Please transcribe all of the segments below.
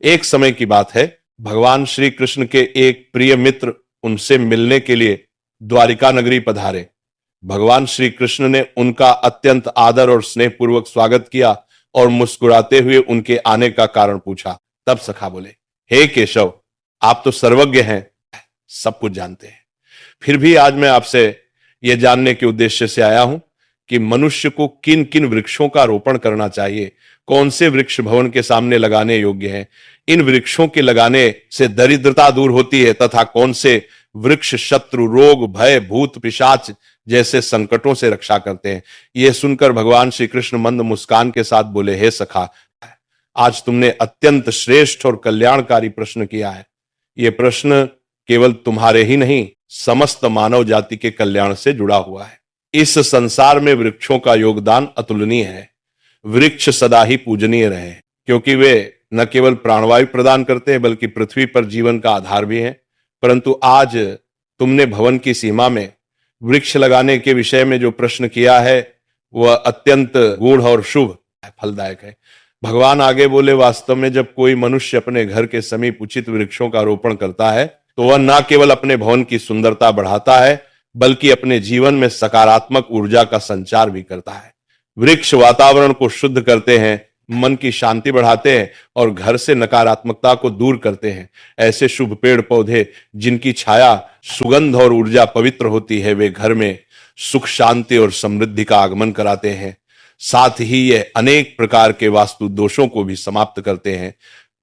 एक समय की बात है, भगवान श्री कृष्ण के एक प्रिय मित्र उनसे मिलने के लिए द्वारिका नगरी पधारे। भगवान श्री कृष्ण ने उनका अत्यंत आदर और स्नेहपूर्वक स्वागत किया और मुस्कुराते हुए उनके आने का कारण पूछा। तब सखा बोले, हे केशव, आप तो सर्वज्ञ हैं, सब कुछ जानते हैं। फिर भी आज मैं आपसे यह जानने के उद्देश्य से आया हूं कि मनुष्य को किन किन वृक्षों का रोपण करना चाहिए, कौन से वृक्ष भवन के सामने लगाने योग्य हैं, इन वृक्षों के लगाने से दरिद्रता दूर होती है तथा कौन से वृक्ष शत्रु, रोग, भय, भूत, पिशाच जैसे संकटों से रक्षा करते हैं। यह सुनकर भगवान श्री कृष्ण मंद मुस्कान के साथ बोले, हे सखा, आज तुमने अत्यंत श्रेष्ठ और कल्याणकारी प्रश्न किया है। यह प्रश्न केवल तुम्हारे ही नहीं, समस्त मानव जाति के कल्याण से जुड़ा हुआ है। इस संसार में वृक्षों का योगदान अतुलनीय है। वृक्ष सदा ही पूजनीय रहे, क्योंकि वे न केवल प्राणवायु प्रदान करते हैं बल्कि पृथ्वी पर जीवन का आधार भी है। परंतु आज तुमने भवन की सीमा में वृक्ष लगाने के विषय में जो प्रश्न किया है वह अत्यंत गूढ़ और शुभ फलदायक है। भगवान आगे बोले, वास्तव में जब कोई मनुष्य अपने घर के समीप उचित वृक्षों का रोपण करता है तो वह न केवल अपने भवन की सुंदरता बढ़ाता है बल्कि अपने जीवन में सकारात्मक ऊर्जा का संचार भी करता है। वृक्ष वातावरण को शुद्ध करते हैं, मन की शांति बढ़ाते हैं और घर से नकारात्मकता को दूर करते हैं। ऐसे शुभ पेड़ पौधे जिनकी छाया, सुगंध और ऊर्जा पवित्र होती है, वे घर में सुख, शांति और समृद्धि का आगमन कराते हैं। साथ ही यह अनेक प्रकार के वास्तु दोषों को भी समाप्त करते हैं।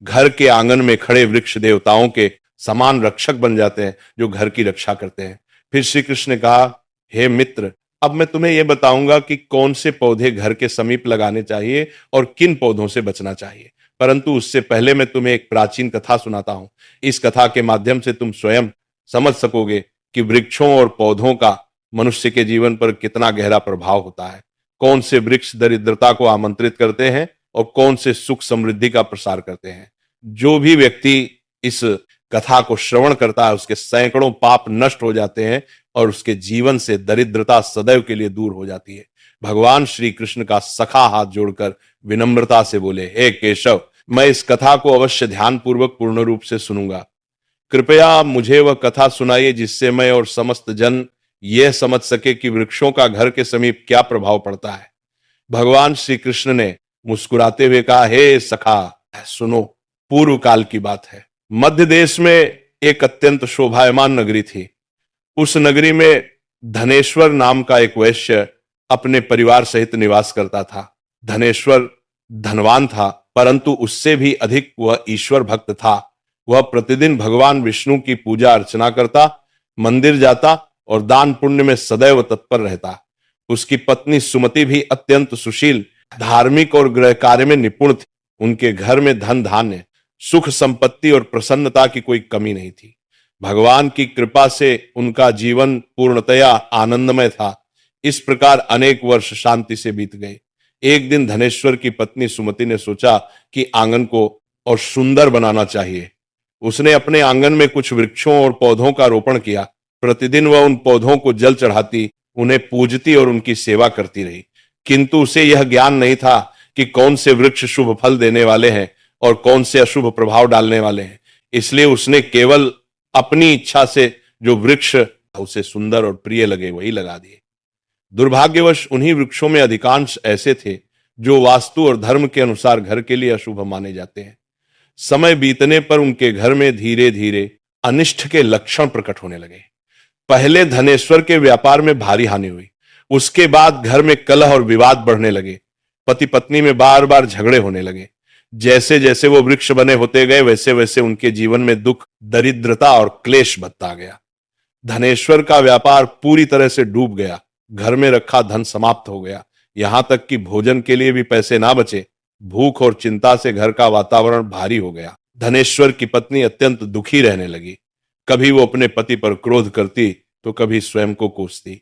घर के आंगन में खड़े वृक्ष देवताओं के समान रक्षक बन जाते हैं जो घर की रक्षा करते हैं। फिर श्री कृष्ण ने कहा, हे मित्र, अब मैं तुम्हें यह बताऊंगा कि कौन से पौधे घर के समीप लगाने चाहिए और किन पौधों से बचना चाहिए। परंतु उससे पहले मैं तुम्हें एक प्राचीन कथा सुनाता हूं। इस कथा के माध्यम से तुम स्वयं समझ सकोगे कि वृक्षों और पौधों का मनुष्य के जीवन पर कितना गहरा प्रभाव होता है। कौन से वृक्ष दरिद्रता को आमंत्रित करते हैं और कौन से सुख समृद्धि का प्रसार करते हैं। जो भी व्यक्ति इस कथा को श्रवण करता है उसके सैकड़ों पाप नष्ट हो जाते हैं और उसके जीवन से दरिद्रता सदैव के लिए दूर हो जाती है। भगवान श्री कृष्ण का सखा हाथ जोड़कर विनम्रता से बोले, हे केशव, मैं इस कथा को अवश्य ध्यानपूर्वक पूर्ण रूप से सुनूंगा। कृपया मुझे वह कथा सुनाइए जिससे मैं और समस्त जन यह समझ सके कि वृक्षों का घर के समीप क्या प्रभाव पड़ता है। भगवान श्री कृष्ण ने मुस्कुराते हुए कहा, हे सखा, सुनो। पूर्व काल की बात है। मध्य देश में एक अत्यंत शोभायमान नगरी थी। उस नगरी में धनेश्वर नाम का एक वैश्य अपने परिवार सहित निवास करता था। धनेश्वर धनवान था, परंतु उससे भी अधिक वह ईश्वर भक्त था। वह प्रतिदिन भगवान विष्णु की पूजा अर्चना करता, मंदिर जाता और दान पुण्य में सदैव तत्पर रहता। उसकी पत्नी सुमति भी अत्यंत सुशील, धार्मिक और गृह कार्य में निपुण थी। उनके घर में धन धान्य, सुख संपत्ति और प्रसन्नता की कोई कमी नहीं थी। भगवान की कृपा से उनका जीवन पूर्णतया आनंदमय था। इस प्रकार अनेक वर्ष शांति से बीत गए। एक दिन धनेश्वर की पत्नी सुमति ने सोचा कि आंगन को और सुंदर बनाना चाहिए। उसने अपने आंगन में कुछ वृक्षों और पौधों का रोपण किया। प्रतिदिन वह उन पौधों को जल चढ़ाती, उन्हें पूजती और उनकी सेवा करती रही। किंतु उसे यह ज्ञान नहीं था कि कौन से वृक्ष शुभ फल देने वाले हैं और कौन से अशुभ प्रभाव डालने वाले हैं। इसलिए उसने केवल अपनी इच्छा से जो वृक्ष उसे सुंदर और प्रिय लगे वही लगा दिए। दुर्भाग्यवश उन्हीं वृक्षों में अधिकांश ऐसे थे जो वास्तु और धर्म के अनुसार घर के लिए अशुभ माने जाते हैं। समय बीतने पर उनके घर में धीरे धीरे अनिष्ट के लक्षण प्रकट होने लगे। पहले धनेश्वर के व्यापार में भारी हानि हुई। उसके बाद घर में कलह और विवाद बढ़ने लगे। पति पत्नी में बार बार झगड़े होने लगे। जैसे जैसे वो वृक्ष बने होते गए वैसे वैसे उनके जीवन में दुख, दरिद्रता और क्लेश बढ़ता गया। धनेश्वर का व्यापार पूरी तरह से डूब गया। घर में रखा धन समाप्त हो गया। यहां तक कि भोजन के लिए भी पैसे ना बचे। भूख और चिंता से घर का वातावरण भारी हो गया। धनेश्वर की पत्नी अत्यंत दुखी रहने लगी। कभी वो अपने पति पर क्रोध करती तो कभी स्वयं को कोसती।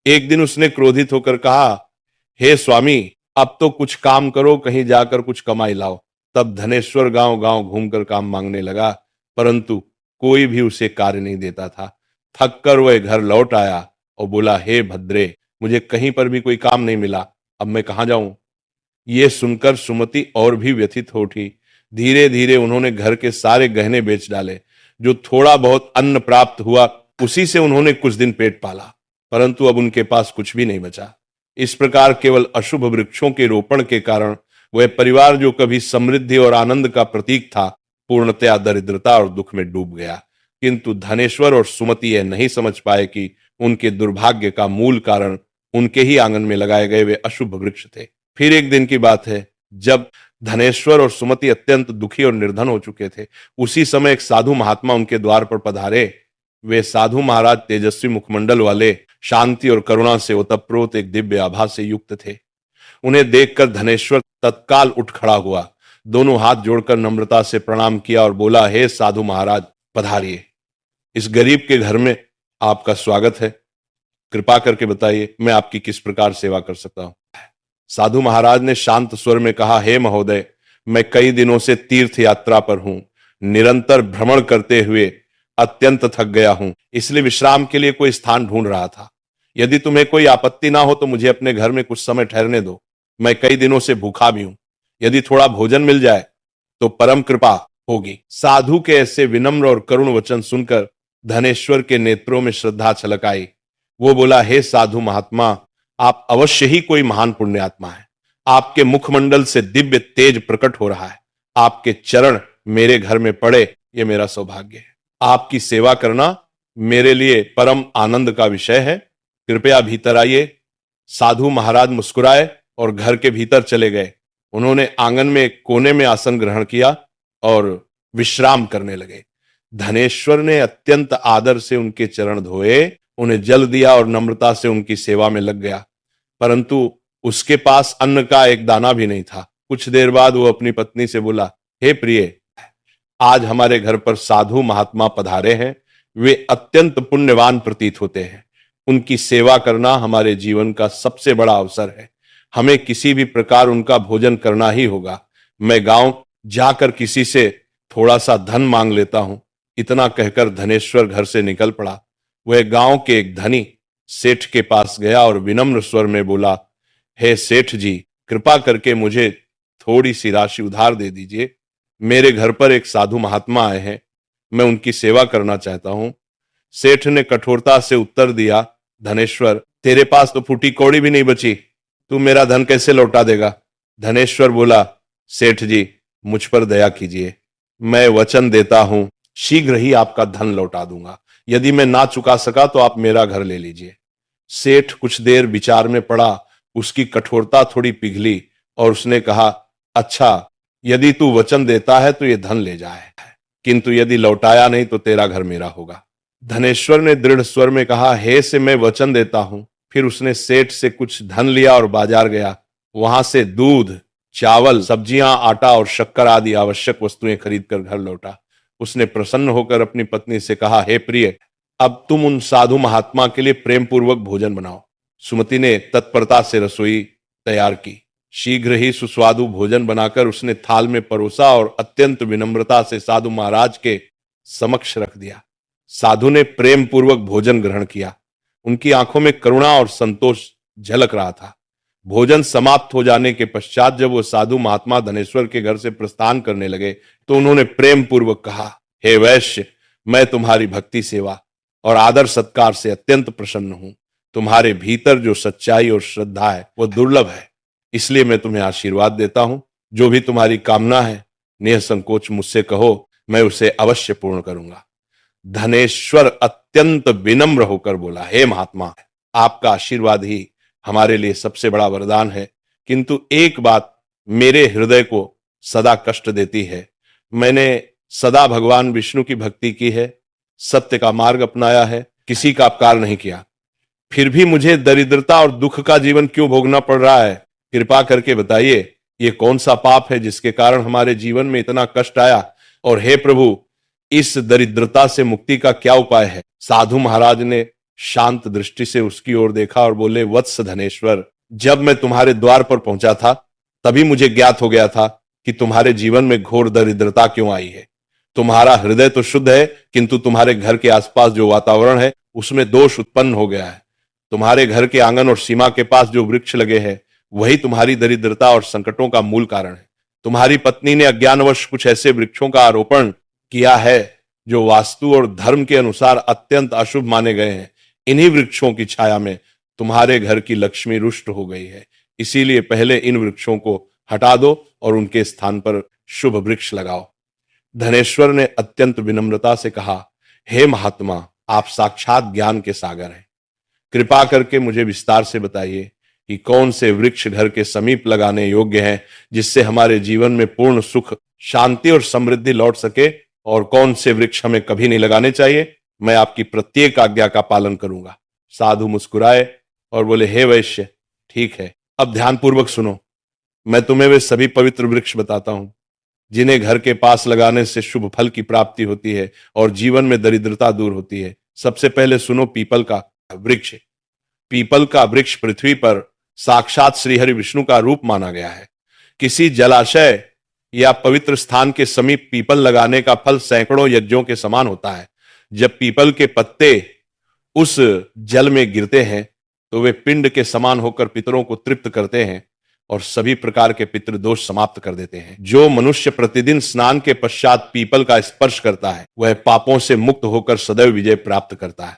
एक दिन उसने क्रोधित होकर कहा, हे स्वामी, अब तो कुछ काम करो, कहीं जाकर कुछ कमाई लाओ। तब धनेश्वर गांव गांव घूमकर काम मांगने लगा, परंतु कोई भी उसे कार्य नहीं देता था। थक कर वह घर लौट आया और बोला, हे भद्रे, मुझे कहीं पर भी कोई काम नहीं मिला, अब मैं कहां जाऊं। ये सुनकर सुमति और भी व्यथित हो उठी। धीरे धीरे उन्होंने घर के सारे गहने बेच डाले। जो थोड़ा बहुत अन्न प्राप्त हुआ उसी से उन्होंने कुछ दिन पेट पाला, परंतु अब उनके पास कुछ भी नहीं बचा। इस प्रकार केवल अशुभ वृक्षों के रोपण के कारण वह परिवार जो कभी समृद्धि और आनंद का प्रतीक था, पूर्णतया दरिद्रता और दुख में डूब गया। किंतु धनेश्वर और सुमति यह नहीं समझ पाए कि उनके दुर्भाग्य का मूल कारण उनके ही आंगन में लगाए गए वे अशुभ वृक्ष थे। फिर एक दिन की बात है, जब धनेश्वर और सुमति अत्यंत दुखी और निर्धन हो चुके थे, उसी समय एक साधु महात्मा उनके द्वार पर पधारे। वे साधु महाराज तेजस्वी मुखमंडल वाले, शांति और करुणा से ओतप्रोत एक दिव्य आभा से युक्त थे। उन्हें देखकर धनेश्वर तत्काल उठ खड़ा हुआ, दोनों हाथ जोड़कर नम्रता से प्रणाम किया और बोला, हे साधु महाराज, पधारिए। इस गरीब के घर में आपका स्वागत है। कृपा करके बताइए मैं आपकी किस प्रकार सेवा कर सकता हूं। साधु महाराज ने शांत स्वर में कहा, हे महोदय, मैं कई दिनों से तीर्थ यात्रा पर हूं। निरंतर भ्रमण करते हुए अत्यंत थक गया हूं, इसलिए विश्राम के लिए कोई स्थान ढूंढ रहा था। यदि तुम्हें कोई आपत्ति ना हो तो मुझे अपने घर में कुछ समय ठहरने दो। मैं कई दिनों से भूखा भी हूं। यदि थोड़ा भोजन मिल जाए तो परम कृपा होगी। साधु के ऐसे विनम्र और करुण वचन सुनकर धनेश्वर के नेत्रों में श्रद्धा छलक आई। वो बोला, हे साधु महात्मा, आप अवश्य ही कोई महान पुण्यात्मा है। आपके मुखमंडल से दिव्य तेज प्रकट हो रहा है। आपके चरण मेरे घर में पड़े, ये मेरा सौभाग्य है। आपकी सेवा करना मेरे लिए परम आनंद का विषय है। कृपया भीतर आइए। साधु महाराज मुस्कुराए और घर के भीतर चले गए। उन्होंने आंगन में एक कोने में आसन ग्रहण किया और विश्राम करने लगे। धनेश्वर ने अत्यंत आदर से उनके चरण धोए, उन्हें जल दिया और नम्रता से उनकी सेवा में लग गया, परंतु उसके पास अन्न का एक दाना भी नहीं था। कुछ देर बाद वो अपनी पत्नी से बोला, हे प्रिय, आज हमारे घर पर साधु महात्मा पधारे हैं। वे अत्यंत पुण्यवान प्रतीत होते हैं। उनकी सेवा करना हमारे जीवन का सबसे बड़ा अवसर है। हमें किसी भी प्रकार उनका भोजन करना ही होगा। मैं गांव जाकर किसी से थोड़ा सा धन मांग लेता हूं। इतना कहकर धनेश्वर घर से निकल पड़ा। वह गांव के एक धनी सेठ के पास गया और विनम्र स्वर में बोला, हे सेठ जी, कृपा करके मुझे थोड़ी सी राशि उधार दे दीजिए। मेरे घर पर एक साधु महात्मा आए हैं, मैं उनकी सेवा करना चाहता हूं। सेठ ने कठोरता से उत्तर दिया, धनेश्वर, तेरे पास तो फूटी कौड़ी भी नहीं बची, तू मेरा धन कैसे लौटा देगा। धनेश्वर बोला, सेठ जी, मुझ पर दया कीजिए। मैं वचन देता हूं शीघ्र ही आपका धन लौटा दूंगा। यदि मैं ना चुका सका तो आप मेरा घर ले लीजिए। सेठ कुछ देर विचार में पड़ा। उसकी कठोरता थोड़ी पिघली और उसने कहा, अच्छा, यदि तू वचन देता है तो ये धन ले जाए, किंतु यदि लौटाया नहीं तो तेरा घर मेरा होगा। धनेश्वर ने दृढ़ स्वर में कहा, हे से मैं वचन देता हूं। फिर उसने सेठ से कुछ धन लिया और बाजार गया। वहां से दूध, चावल, सब्जियां, आटा और शक्कर आदि आवश्यक वस्तुएं खरीदकर घर लौटा। उसने प्रसन्न होकर अपनी पत्नी से कहा, हे प्रिय, अब तुम उन साधु महात्मा के लिए प्रेम पूर्वक भोजन बनाओ। सुमति ने तत्परता से रसोई तैयार की। शीघ्र ही सुस्वादु भोजन बनाकर उसने थाल में परोसा और अत्यंत विनम्रता से साधु महाराज के समक्ष रख दिया। साधु ने प्रेम पूर्वक भोजन ग्रहण किया। उनकी आंखों में करुणा और संतोष झलक रहा था। भोजन समाप्त हो जाने के पश्चात जब वो साधु महात्मा धनेश्वर के घर से प्रस्थान करने लगे तो उन्होंने प्रेम पूर्वक कहा, हे वैश्य, मैं तुम्हारी भक्ति सेवा और आदर सत्कार से अत्यंत प्रसन्न हूं। तुम्हारे भीतर जो सच्चाई और श्रद्धा है वो दुर्लभ है, इसलिए मैं तुम्हें आशीर्वाद देता हूं। जो भी तुम्हारी कामना है निसंकोच मुझसे कहो, मैं उसे अवश्य पूर्ण करूंगा। धनेश्वर अत्यंत विनम्र होकर बोला, हे महात्मा, आपका आशीर्वाद ही हमारे लिए सबसे बड़ा वरदान है, किंतु एक बात मेरे हृदय को सदा कष्ट देती है। मैंने सदा भगवान विष्णु की भक्ति की है, सत्य का मार्ग अपनाया है, किसी का अपकार नहीं किया, फिर भी मुझे दरिद्रता और दुख का जीवन क्यों भोगना पड़ रहा है। कृपा करके बताइए, ये कौन सा पाप है जिसके कारण हमारे जीवन में इतना कष्ट आया, और हे प्रभु, इस दरिद्रता से मुक्ति का क्या उपाय है। साधु महाराज ने शांत दृष्टि से उसकी ओर देखा और बोले, वत्स धनेश्वर, जब मैं तुम्हारे द्वार पर पहुंचा था तभी मुझे ज्ञात हो गया था कि तुम्हारे जीवन में घोर दरिद्रता क्यों आई है। तुम्हारा हृदय तो शुद्ध है, किंतु तुम्हारे घर के आसपास जो वातावरण है उसमें दोष उत्पन्न हो गया है। तुम्हारे घर के आंगन और सीमा के पास जो वृक्ष लगे हैं वही तुम्हारी दरिद्रता और संकटों का मूल कारण है। तुम्हारी पत्नी ने अज्ञानवश कुछ ऐसे वृक्षों का आरोपण किया है जो वास्तु और धर्म के अनुसार अत्यंत अशुभ माने गए हैं। इन्हीं वृक्षों की छाया में तुम्हारे घर की लक्ष्मी रुष्ट हो गई है। इसीलिए पहले इन वृक्षों को हटा दो और उनके स्थान पर शुभ वृक्ष लगाओ। धनेश्वर ने अत्यंत विनम्रता से कहा, हे महात्मा, आप साक्षात ज्ञान के सागर हैं। कृपा करके मुझे विस्तार से बताइए कि कौन से वृक्ष घर के समीप लगाने योग्य हैं जिससे हमारे जीवन में पूर्ण सुख, शांति और समृद्धि लौट सके, और कौन से वृक्ष हमें कभी नहीं लगाने चाहिए। मैं आपकी प्रत्येक आज्ञा का पालन करूंगा। साधु मुस्कुराए और बोले, हे वैश्य, ठीक है, अब ध्यानपूर्वक सुनो। मैं तुम्हें वे सभी पवित्र वृक्ष बताता हूं जिन्हें घर के पास लगाने से शुभ फल की प्राप्ति होती है और जीवन में दरिद्रता दूर होती है। सबसे पहले सुनो पीपल का वृक्ष। पीपल का वृक्ष पृथ्वी पर साक्षात श्रीहरि विष्णु का रूप माना गया है। किसी जलाशय या पवित्र स्थान के समीप पीपल लगाने का फल सैकड़ों यज्ञों के समान होता है। जब पीपल के पत्ते उस जल में गिरते हैं तो वे पिंड के समान होकर पितरों को तृप्त करते हैं और सभी प्रकार के पितृदोष समाप्त कर देते हैं। जो मनुष्य प्रतिदिन स्नान के पश्चात पीपल का स्पर्श करता है वह पापों से मुक्त होकर सदैव विजय प्राप्त करता है।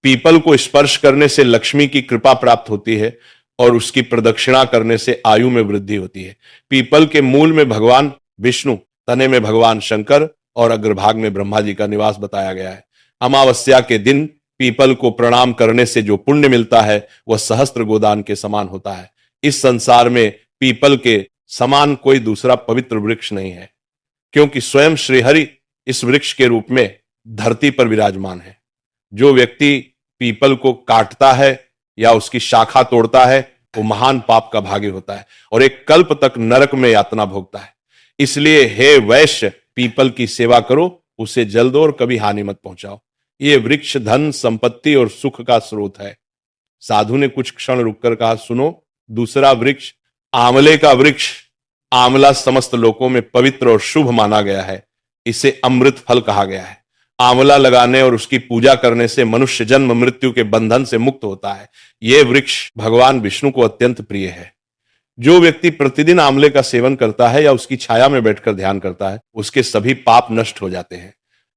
पीपल को स्पर्श करने से लक्ष्मी की कृपा प्राप्त होती है और उसकी प्रदक्षिणा करने से आयु में वृद्धि होती है। पीपल के मूल में भगवान विष्णु, तने में भगवान शंकर और अग्रभाग में ब्रह्मा जी का निवास बताया गया है। अमावस्या के दिन पीपल को प्रणाम करने से जो पुण्य मिलता है वह सहस्त्र गोदान के समान होता है। इस संसार में पीपल के समान कोई दूसरा पवित्र वृक्ष नहीं है, क्योंकि स्वयं श्रीहरि इस वृक्ष के रूप में धरती पर विराजमान है। जो व्यक्ति पीपल को काटता है या उसकी शाखा तोड़ता है वो महान पाप का भागी होता है और एक कल्प तक नरक में यातना भोगता है। इसलिए हे वैश्य, पीपल की सेवा करो, उसे जल दो और कभी हानि मत पहुंचाओ। ये वृक्ष धन, संपत्ति और सुख का स्रोत है। साधु ने कुछ क्षण रुककर कहा, सुनो, दूसरा वृक्ष आंवले का वृक्ष। आंवला समस्त लोकों में पवित्र और शुभ माना गया है। इसे अमृत फल कहा गया है। आंवला लगाने और उसकी पूजा करने से मनुष्य जन्म मृत्यु के बंधन से मुक्त होता है। यह वृक्ष भगवान विष्णु को अत्यंत प्रिय है। जो व्यक्ति प्रतिदिन आंवले का सेवन करता है या उसकी छाया में बैठकर ध्यान करता है उसके सभी पाप नष्ट हो जाते हैं।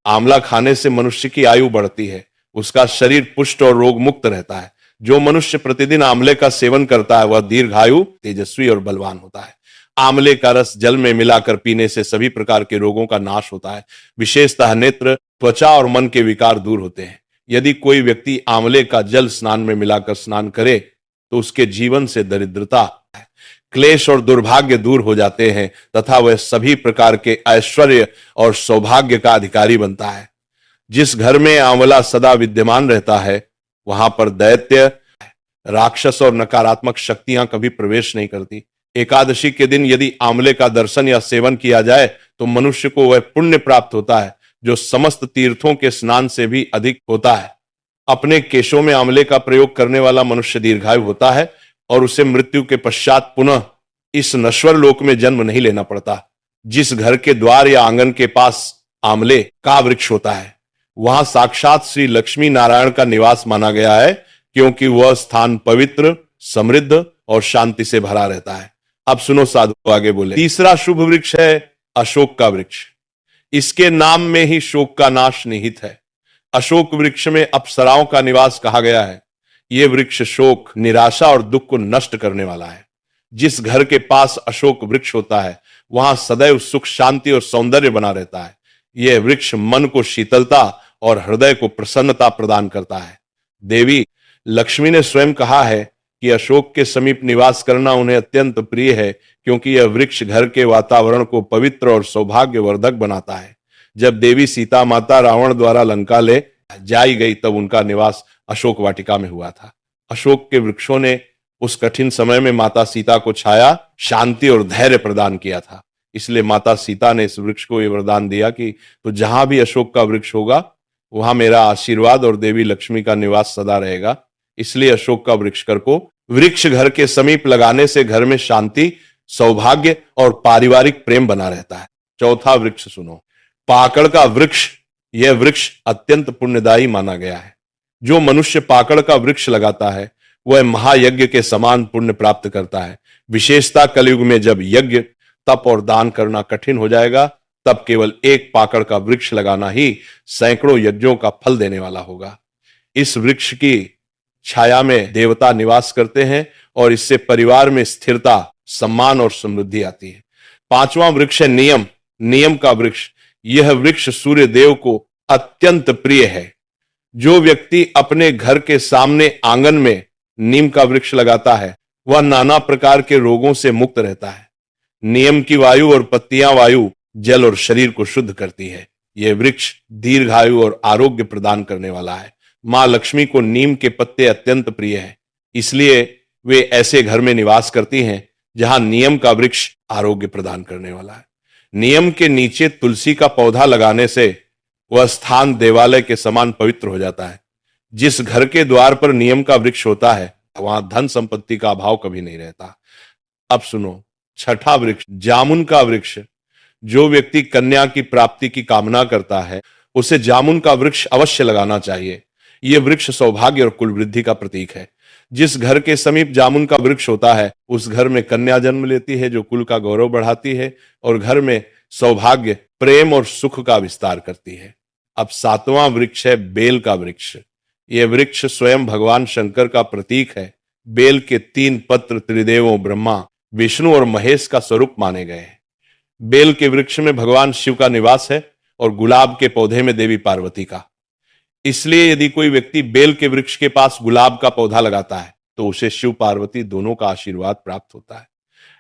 आंवला खाने से मनुष्य की आयु बढ़ती है, उसका शरीर पुष्ट और रोग मुक्त रहता है। जो मनुष्य प्रतिदिन आंवले का सेवन करता है वह दीर्घायु, तेजस्वी और बलवान होता है। आंवले का रस जल में मिलाकर पीने से सभी प्रकार के रोगों का नाश होता है। विशेषतः नेत्र, त्वचा और मन के विकार दूर होते हैं। यदि कोई व्यक्ति आंवले का जल स्नान में मिलाकर स्नान करे तो उसके जीवन से दरिद्रता, क्लेश और दुर्भाग्य दूर हो जाते हैं तथा वह सभी प्रकार के ऐश्वर्य और सौभाग्य का अधिकारी बनता है। जिस घर में आंवला सदा विद्यमान रहता है वहां पर दैत्य, राक्षस और नकारात्मक शक्तियां कभी प्रवेश नहीं करती। एकादशी के दिन यदि आंवले का दर्शन या सेवन किया जाए तो मनुष्य को वह पुण्य प्राप्त होता है जो समस्त तीर्थों के स्नान से भी अधिक होता है। अपने केशों में आंवले का प्रयोग करने वाला मनुष्य दीर्घायु होता है और उसे मृत्यु के पश्चात पुनः इस नश्वर लोक में जन्म नहीं लेना पड़ता। जिस घर के द्वार या आंगन के पास आंवले का वृक्ष होता है वहां साक्षात श्री लक्ष्मी नारायण का निवास माना गया है, क्योंकि वह स्थान पवित्र, समृद्ध और शांति से भरा रहता है। अब सुनो साधु आगे बोले। तीसरा शुभ वृक्ष है अशोक का वृक्ष। इसके नाम में ही शोक का नाश निहित है। अशोक वृक्ष में अप्सराओं का निवास कहा गया है। यह वृक्ष शोक, निराशा और दुख को नष्ट करने वाला है। जिस घर के पास अशोक वृक्ष होता है वहां सदैव सुख, शांति और सौंदर्य बना रहता है। यह वृक्ष मन को शीतलता और हृदय को प्रसन्नता प्रदान करता है। देवी लक्ष्मी ने स्वयं कहा है कि अशोक के समीप निवास करना उन्हें अत्यंत प्रिय है, क्योंकि यह वृक्ष घर के वातावरण को पवित्र और सौभाग्यवर्धक बनाता है। जब देवी सीता माता रावण द्वारा लंका ले जाई गई तब उनका निवास अशोक वाटिका में हुआ था। अशोक के वृक्षों ने उस कठिन समय में माता सीता को छाया, शांति और धैर्य प्रदान किया था। इसलिए माता सीता ने इस वृक्ष को यह वरदान दिया कि तो जहां भी अशोक का वृक्ष होगा वहां मेरा आशीर्वाद और देवी लक्ष्मी का निवास सदा रहेगा। इसलिए अशोक का वृक्ष कर को वृक्ष घर के समीप लगाने से घर में शांति, सौभाग्य और पारिवारिक प्रेम बना रहता है। चौथा वृक्ष सुनो, पाकड़ का वृक्ष। यह वृक्ष अत्यंत पुण्यदायी माना गया है। जो मनुष्य पाकड़ का वृक्ष लगाता है वह महायज्ञ के समान पुण्य प्राप्त करता है। विशेषता कलयुग में जब यज्ञ तप और दान करना कठिन हो जाएगा, तब केवल एक पाकड़ का वृक्ष लगाना ही सैकड़ों यज्ञों का फल देने वाला होगा। इस वृक्ष की छाया में देवता निवास करते हैं और इससे परिवार में स्थिरता, सम्मान और समृद्धि आती है। पांचवां वृक्ष है नियम, नियम का वृक्ष। यह वृक्ष सूर्य देव को अत्यंत प्रिय है। जो व्यक्ति अपने घर के सामने आंगन में नीम का वृक्ष लगाता है वह नाना प्रकार के रोगों से मुक्त रहता है। नियम की वायु और पत्तियां वायु, जल और शरीर को शुद्ध करती है। यह वृक्ष दीर्घायु और आरोग्य प्रदान करने वाला है। मां लक्ष्मी को नीम के पत्ते अत्यंत प्रिय हैं, इसलिए वे ऐसे घर में निवास करती हैं जहां नियम का वृक्ष आरोग्य प्रदान करने वाला है। नियम के नीचे तुलसी का पौधा लगाने से वह स्थान देवालय के समान पवित्र हो जाता है। जिस घर के द्वार पर नियम का वृक्ष होता है वहां धन संपत्ति का अभाव कभी नहीं रहता। अब सुनो, छठा वृक्ष जामुन का वृक्ष। जो व्यक्ति कन्या की प्राप्ति की कामना करता है उसे जामुन का वृक्ष अवश्य लगाना चाहिए। यह वृक्ष सौभाग्य और कुल वृद्धि का प्रतीक है। जिस घर के समीप जामुन का वृक्ष होता है उस घर में कन्या जन्म लेती है, जो कुल का गौरव बढ़ाती है और घर में सौभाग्य, प्रेम और सुख का विस्तार करती है। अब सातवां वृक्ष है बेल का वृक्ष। यह वृक्ष स्वयं भगवान शंकर का प्रतीक है। बेल के 3 पत्र त्रिदेवों ब्रह्मा, विष्णु और महेश का स्वरूप माने गए हैं। बेल के वृक्ष में भगवान शिव का निवास है और गुलाब के पौधे में देवी पार्वती का। इसलिए यदि कोई व्यक्ति बेल के वृक्ष के पास गुलाब का पौधा लगाता है तो उसे शिव पार्वती दोनों का आशीर्वाद प्राप्त होता है।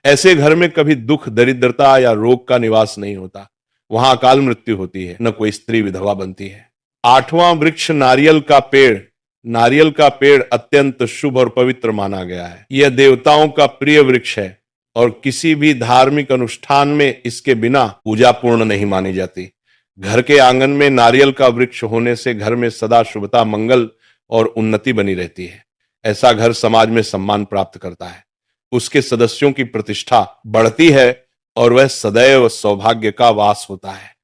ऐसे घर में कभी दुख, दरिद्रता या रोग का निवास नहीं होता। वहां अकाल मृत्यु होती है, न कोई स्त्री विधवा बनती है। आठवां वृक्ष नारियल का पेड़। नारियल का पेड़ अत्यंत शुभ और पवित्र माना गया है। यह देवताओं का प्रिय वृक्ष है और किसी भी धार्मिक अनुष्ठान में इसके बिना पूजा पूर्ण नहीं मानी जाती। घर के आंगन में नारियल का वृक्ष होने से घर में सदा शुभता, मंगल और उन्नति बनी रहती है। ऐसा घर समाज में सम्मान प्राप्त करता है, उसके सदस्यों की प्रतिष्ठा बढ़ती है और वह सदैव सौभाग्य का वास होता है।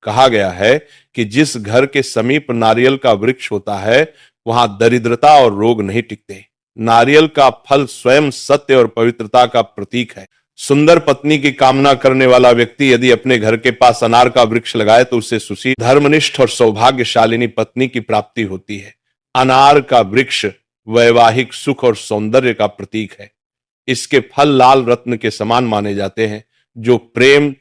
कहा गया है कि जिस घर के समीप नारियल का वृक्ष होता है वहां दरिद्रता और रोग नहीं टिकते। नारियल का फल स्वयं सत्य और पवित्रता का प्रतीक है। सुंदर पत्नी की कामना करने वाला व्यक्ति यदि अपने घर के पास अनार का वृक्ष लगाए तो उससे सुशील, धर्मनिष्ठ और सौभाग्यशालिनी पत्नी की प्राप्ति होती है। अनार का वृक्ष वैवाहिक सुख और सौंदर्य का प्रतीक है। इसके फल लाल रत्न के समान माने जाते हैं जो प्रेम,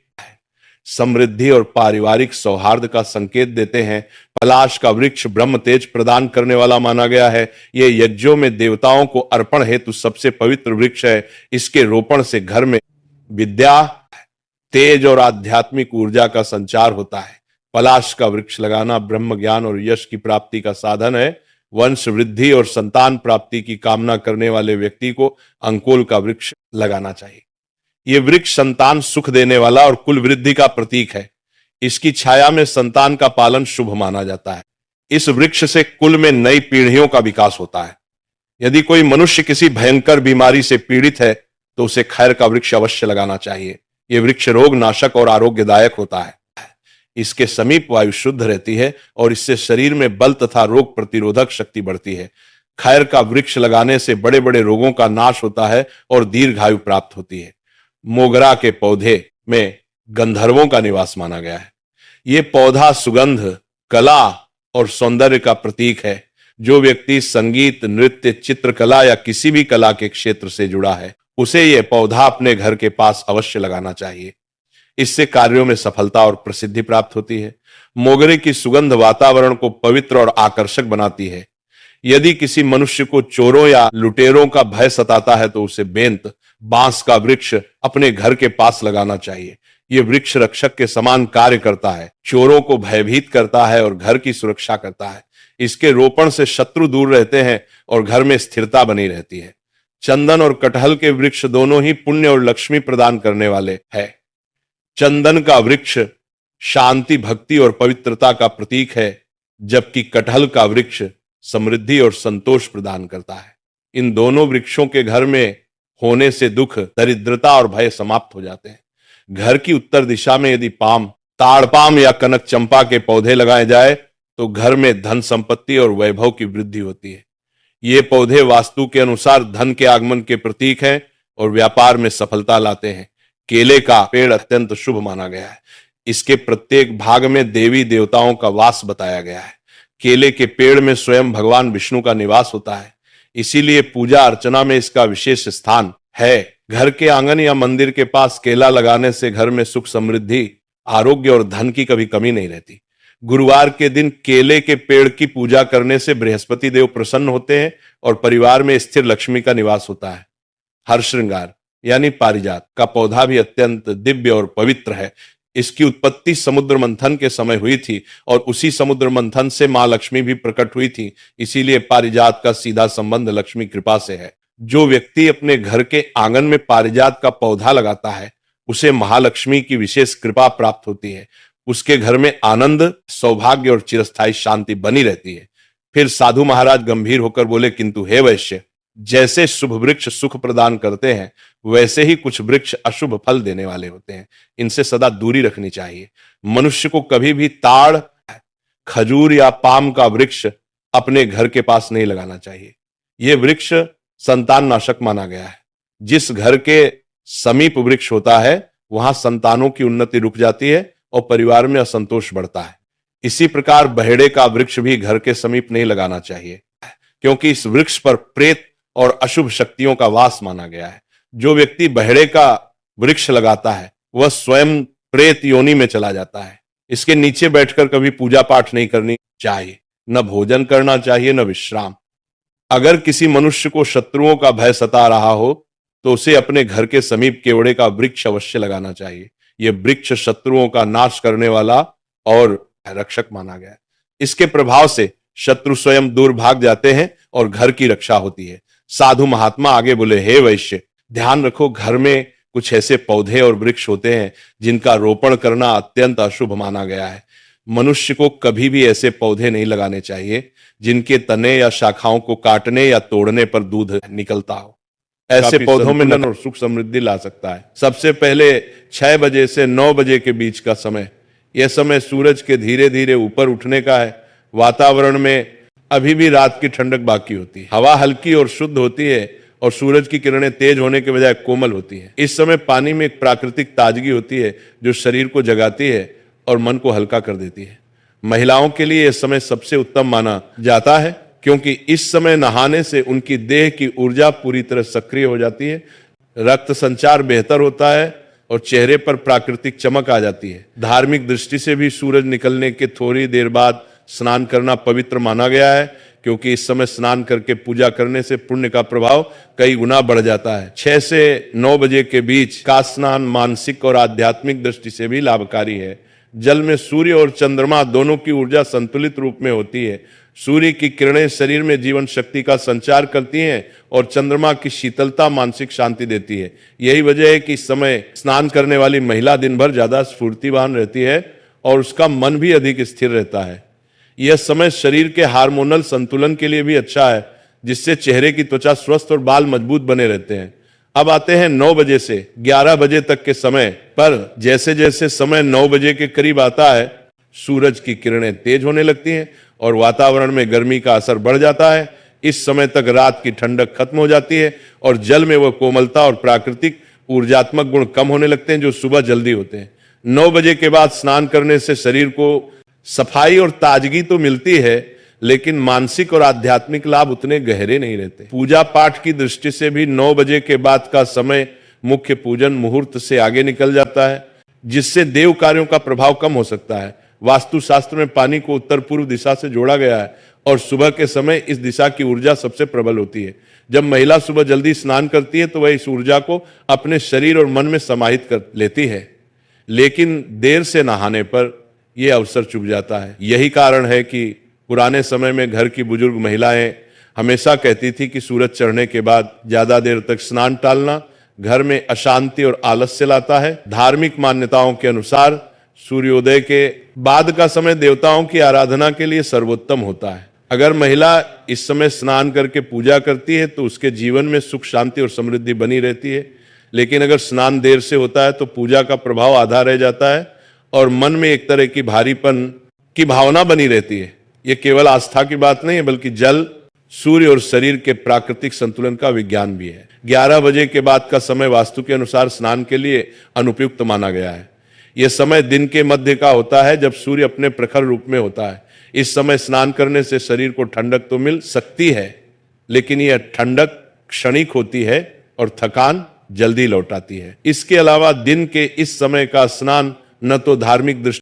समृद्धि और पारिवारिक सौहार्द का संकेत देते हैं। पलाश का वृक्ष ब्रह्म तेज प्रदान करने वाला माना गया है। यह यज्ञों में देवताओं को अर्पण हेतु सबसे पवित्र वृक्ष है। इसके रोपण से घर में विद्या, तेज और आध्यात्मिक ऊर्जा का संचार होता है। पलाश का वृक्ष लगाना ब्रह्म ज्ञान और यश की प्राप्ति का साधन है। वंश वृद्धि और संतान प्राप्ति की कामना करने वाले व्यक्ति को अंकोल का वृक्ष लगाना चाहिए। यह वृक्ष संतान सुख देने वाला और कुल वृद्धि का प्रतीक है। इसकी छाया में संतान का पालन शुभ माना जाता है। इस वृक्ष से कुल में नई पीढ़ियों का विकास होता है। यदि कोई मनुष्य किसी भयंकर बीमारी से पीड़ित है तो उसे खैर का वृक्ष अवश्य लगाना चाहिए। यह वृक्ष रोग नाशक और आरोग्यदायक होता है। इसके समीप वायु शुद्ध रहती है और इससे शरीर में बल तथा रोग प्रतिरोधक शक्ति बढ़ती है। खैर का वृक्ष लगाने से बड़े बड़े रोगों का नाश होता है और दीर्घायु प्राप्त होती है। मोगरा के पौधे में गंधर्वों का निवास माना गया है। यह पौधा सुगंध, कला और सौंदर्य का प्रतीक है। जो व्यक्ति संगीत, नृत्य, चित्रकला या किसी भी कला के क्षेत्र से जुड़ा है उसे यह पौधा अपने घर के पास अवश्य लगाना चाहिए। इससे कार्यों में सफलता और प्रसिद्धि प्राप्त होती है। मोगरे की सुगंध वातावरण को पवित्र और आकर्षक बनाती है। यदि किसी मनुष्य को चोरों या लुटेरों का भय सताता है तो उसे बेंत, बांस का वृक्ष अपने घर के पास लगाना चाहिए। यह वृक्ष रक्षक के समान कार्य करता है, चोरों को भयभीत करता है और घर की सुरक्षा करता है। इसके रोपण से शत्रु दूर रहते हैं और घर में स्थिरता बनी रहती है। चंदन और कटहल के वृक्ष दोनों ही पुण्य और लक्ष्मी प्रदान करने वाले हैं। चंदन का वृक्ष शांति, भक्ति और पवित्रता का प्रतीक है, जबकि कटहल का वृक्ष समृद्धि और संतोष प्रदान करता है। इन दोनों वृक्षों के घर में होने से दुख, दरिद्रता और भय समाप्त हो जाते हैं। घर की उत्तर दिशा में यदि पाम, ताड़पाम या कनक चंपा के पौधे लगाए जाए तो घर में धन संपत्ति और वैभव की वृद्धि होती है। ये पौधे वास्तु के अनुसार धन के आगमन के प्रतीक हैं और व्यापार में सफलता लाते हैं। केले का पेड़ अत्यंत शुभ माना गया है। इसके प्रत्येक भाग में देवी देवताओं का वास बताया गया है। केले के पेड़ में स्वयं भगवान विष्णु का निवास होता है, इसीलिए पूजा अर्चना में इसका विशेष स्थान है। घर के आंगन या मंदिर के पास केला लगाने से घर में सुख समृद्धि, आरोग्य और धन की कभी कमी नहीं रहती। गुरुवार के दिन केले के पेड़ की पूजा करने से बृहस्पति देव प्रसन्न होते हैं और परिवार में स्थिर लक्ष्मी का निवास होता है। हर श्रृंगार यानी पारिजात का पौधा भी अत्यंत दिव्य और पवित्र है। इसकी उत्पत्ति समुद्र मंथन के समय हुई थी और उसी समुद्र मंथन से मां लक्ष्मी भी प्रकट हुई थी, इसीलिए पारिजात का सीधा संबंध लक्ष्मी कृपा से है। जो व्यक्ति अपने घर के आंगन में पारिजात का पौधा लगाता है उसे महालक्ष्मी की विशेष कृपा प्राप्त होती है। उसके घर में आनंद, सौभाग्य और चिरस्थायी शांति बनी रहती है। फिर साधु महाराज गंभीर होकर बोले, किंतु हे वैश्य, जैसे शुभ वृक्ष सुख प्रदान करते हैं वैसे ही कुछ वृक्ष अशुभ फल देने वाले होते हैं, इनसे सदा दूरी रखनी चाहिए। मनुष्य को कभी भी ताड़, खजूर या पाम का वृक्ष अपने घर के पास नहीं लगाना चाहिए। यह वृक्ष संतान नाशक माना गया है। जिस घर के समीप वृक्ष होता है वहां संतानों की उन्नति रुक जाती है और परिवार में असंतोष बढ़ता है। इसी प्रकार बहेड़े का वृक्ष भी घर के समीप नहीं लगाना चाहिए, क्योंकि इस वृक्ष पर प्रेत और अशुभ शक्तियों का वास माना गया है। जो व्यक्ति बहेड़े का वृक्ष लगाता है वह स्वयं प्रेत योनि में चला जाता है। इसके नीचे बैठकर कभी पूजा पाठ नहीं करनी चाहिए, न भोजन करना चाहिए, न विश्राम। अगर किसी मनुष्य को शत्रुओं का भय सता रहा हो तो उसे अपने घर के समीप केवड़े का वृक्ष अवश्य लगाना चाहिए। यह वृक्ष शत्रुओं का नाश करने वाला और रक्षक माना गया है। इसके प्रभाव से शत्रु स्वयं दूर भाग जाते हैं और घर की रक्षा होती है। साधु महात्मा आगे बोले, हे वैश्य, ध्यान रखो, घर में कुछ ऐसे पौधे और वृक्ष होते हैं जिनका रोपण करना अत्यंत अशुभ माना गया है। मनुष्य को कभी भी ऐसे पौधे नहीं लगाने चाहिए जिनके तने या शाखाओं को काटने या तोड़ने पर दूध निकलता हो। ऐसे पौधों में धन और सुख समृद्धि ला सकता है। सबसे पहले 6 बजे से 9 बजे के बीच का समय, यह समय सूरज के धीरे धीरे ऊपर उठने का है। वातावरण में अभी भी रात की ठंडक बाकी होती है, हवा हल्की और शुद्ध होती है और सूरज की किरणें तेज होने के बजाय कोमल होती है। इस समय पानी में एक प्राकृतिक ताजगी होती है जो शरीर को जगाती है और मन को हल्का कर देती है। महिलाओं के लिए यह समय सबसे उत्तम माना जाता है, क्योंकि इस समय नहाने से उनकी देह की ऊर्जा पूरी तरह सक्रिय हो जाती है, रक्त संचार बेहतर होता है और चेहरे पर प्राकृतिक चमक आ जाती है। धार्मिक दृष्टि से भी सूरज निकलने के थोड़ी देर बाद स्नान करना पवित्र माना गया है, क्योंकि इस समय स्नान करके पूजा करने से पुण्य का प्रभाव कई गुना बढ़ जाता है। 6 से 9 बजे के बीच का स्नान मानसिक और आध्यात्मिक दृष्टि से भी लाभकारी है। जल में सूर्य और चंद्रमा दोनों की ऊर्जा संतुलित रूप में होती है। सूर्य की किरणें शरीर में जीवन शक्ति का संचार करती हैं और चंद्रमा की शीतलता मानसिक शांति देती है। यही वजह है कि इस समय स्नान करने वाली महिला दिन भर ज्यादा स्फूर्तिवान रहती है और उसका मन भी अधिक स्थिर रहता है। यह समय शरीर के हार्मोनल संतुलन के लिए भी अच्छा है, जिससे चेहरे की त्वचा स्वस्थ और बाल मजबूत बने रहते हैं। अब आते हैं 9 बजे से 11 बजे तक के समय पर। जैसे जैसे समय 9 बजे के करीब आता है, सूरज की किरणें तेज होने लगती हैं और वातावरण में गर्मी का असर बढ़ जाता है। इस समय तक रात की ठंडक खत्म हो जाती है और जल में वह कोमलता और प्राकृतिक ऊर्जात्मक गुण कम होने लगते हैं जो सुबह जल्दी होते हैं। 9 बजे के बाद स्नान करने से शरीर को सफाई और ताजगी तो मिलती है, लेकिन मानसिक और आध्यात्मिक लाभ उतने गहरे नहीं रहते। पूजा पाठ की दृष्टि से भी 9 बजे के बाद का समय मुख्य पूजन मुहूर्त से आगे निकल जाता है, जिससे देव कार्यों का प्रभाव कम हो सकता है। वास्तु शास्त्र में पानी को उत्तर पूर्व दिशा से जोड़ा गया है और सुबह के समय इस दिशा की ऊर्जा सबसे प्रबल होती है। जब महिला सुबह जल्दी स्नान करती है तो वह इस ऊर्जा को अपने शरीर और मन में समाहित कर लेती है, लेकिन देर से नहाने पर यह अवसर चूक जाता है। यही कारण है कि पुराने समय में घर की बुजुर्ग महिलाएं हमेशा कहती थी कि सूरज चढ़ने के बाद ज्यादा देर तक स्नान टालना घर में अशांति और आलस्य लाता है। धार्मिक मान्यताओं के अनुसार सूर्योदय के बाद का समय देवताओं की आराधना के लिए सर्वोत्तम होता है। अगर महिला इस समय स्नान करके पूजा करती है तो उसके जीवन में सुख शांति और समृद्धि बनी रहती है, लेकिन अगर स्नान देर से होता है तो पूजा का प्रभाव आधा रह जाता है और मन में एक तरह की भारीपन की भावना बनी रहती है। यह केवल आस्था की बात नहीं है, बल्कि जल, सूर्य और शरीर के प्राकृतिक संतुलन का विज्ञान भी है। 11 बजे के बाद का समय वास्तु के अनुसार स्नान के लिए अनुपयुक्त माना गया है। यह समय दिन के मध्य का होता है, जब सूर्य अपने प्रखर रूप में होता है। इस समय स्नान करने से शरीर को ठंडक तो मिल सकती है, लेकिन यह ठंडक क्षणिक होती है और थकान जल्दी लौट आती है। इसके अलावा दिन के इस समय का स्नान न तो धार्मिक दृष्टि